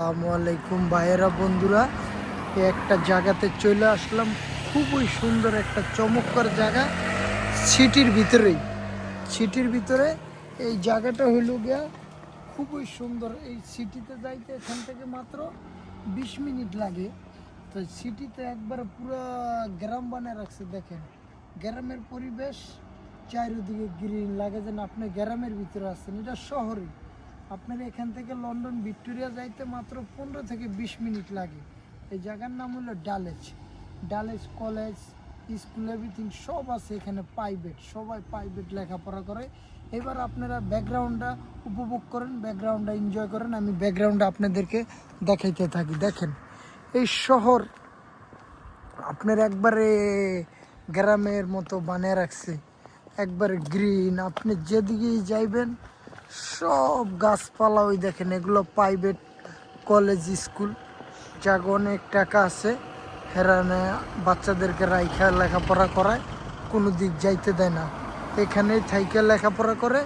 আসসালামাইকুম ভাইয়েরা বন্ধুরা, একটা জায়গাতে চলে আসলাম। খুবই সুন্দর একটা চমৎকার জায়গা, সিটির ভিতরে এই জায়গাটা হইল গিয়া খুবই সুন্দর। এই সিটিতে যাইতে এখান থেকে মাত্র 20 মিনিট লাগে। তো সিটিতে একবার পুরো গ্রাম বানিয়ে রাখছে। দেখেন গ্রামের পরিবেশ, চারিদিকে গ্রিন লাগে যেন আপনি গ্রামের ভিতরে আছেন। এটা শহরে। আপনার এখান থেকে লন্ডন ভিক্টোরিয়া যাইতে মাত্র 15 থেকে 20 মিনিট লাগে। এই জায়গার নাম হলো ডালেজ কলেজ, স্কুল, এভরিথিং সব আছে এখানে। প্রাইভেট, সবাই প্রাইভেট লেখাপড়া করে। এবার আপনারা ব্যাকগ্রাউন্ডটা উপভোগ করেন, ব্যাকগ্রাউন্ডটা এনজয় করেন। আমি ব্যাকগ্রাউন্ডটা আপনাদেরকে দেখাইতে থাকি। দেখেন এই শহর আপনার একবারে গ্রামের মতো বানিয়ে রাখছে, একবারে গ্রিন। আপনি যেদিকেই যাইবেন সব গাছপালা। ওই দেখেন এগুলো প্রাইভেট কলেজ স্কুল, যাকে অনেক টাকা আছে হেরানে বাচ্চাদেরকে রাইখা লেখাপড়া করায়, কোনো দিক যাইতে দেয় না। এখানেই থাইকা লেখাপড়া করে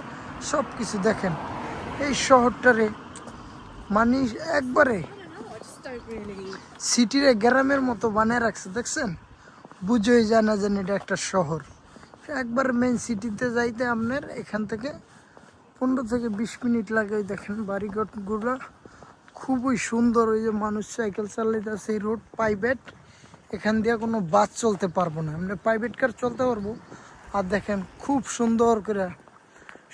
সব কিছু। দেখেন এই শহরটারে মানে একবারে সিটিরে গ্রামের মতো বানিয়ে রাখছে। দেখছেন, বুঝেই যায় না যেন এটা একটা শহর। একবার মেইন সিটিতে যাইতে আপনার এখান থেকে 15 থেকে 20 মিনিট লাগে। দেখেন বাড়িঘরগুলো খুবই সুন্দর। ওই যে মানুষ সাইকেল চালাইতেছে, এই রোড প্রাইভেট, এখান দিয়ে কোনো বাস চলতে পারবো না, আমরা প্রাইভেট কার চলতে পারবো। আর দেখেন খুব সুন্দর করে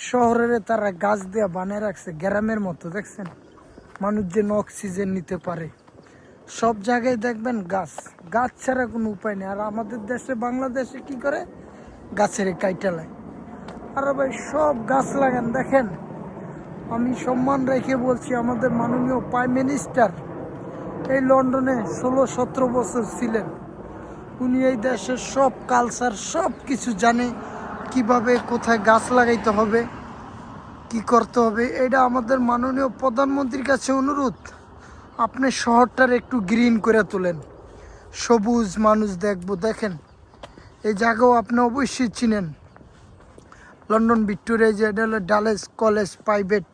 শহরের তারা গাছ দিয়ে বানিয়ে রাখছে গ্রামের মতো। দেখছেন মানুষ যেন অক্সিজেন নিতে পারে। সব জায়গায় দেখবেন গাছ, গাছ ছাড়া কোনো উপায় নেই। আর আমাদের দেশে বাংলাদেশে কি করে, গাছের কাইটালায়। আর ভাই সব গাছ লাগান। দেখেন আমি সম্মান রেখে বলছি, আমাদের মাননীয় প্রাইম মিনিস্টার এই লন্ডনে 16-17 বছর ছিলেন। উনি এই দেশের সব কালচার সব কিছু জানে, কিভাবে কোথায় গাছ লাগাইতে হবে, কি করতে হবে। এটা আমাদের মাননীয় প্রধানমন্ত্রীর কাছে অনুরোধ, আপনি শহরটার একটু গ্রিন করে তোলেন, সবুজ মানুষ দেখবো। দেখেন এই জায়গাও আপনি অবশ্যই চিনেন, লন্ডন ভিক্টোরিয়া, যে এটা হলো ডালেজ কলেজ, প্রাইভেট।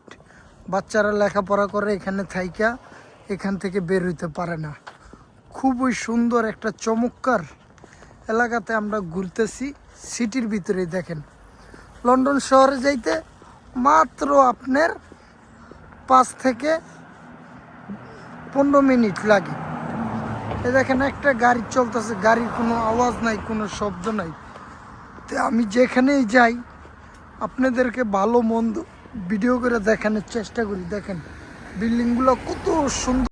বাচ্চারা লেখাপড়া করে এখানে থাইকা, এখান থেকে বের হইতে পারে না। খুবই সুন্দর একটা চমৎকার এলাকাতে আমরা ঘুরতেছি, সিটির ভিতরে। দেখেন লন্ডন শহরে যাইতে মাত্র আপনার 5 থেকে 15 মিনিট লাগে। এ দেখেন একটা গাড়ি চলতেছে, গাড়ির কোনো আওয়াজ নাই, কোনো শব্দ নাই। তো আমি যেখানেই যাই আপনাদেরকে ভালো মন্দ ভিডিও করে দেখানোর চেষ্টা করি। দেখেন বিল্ডিংগুলো কত সুন্দর।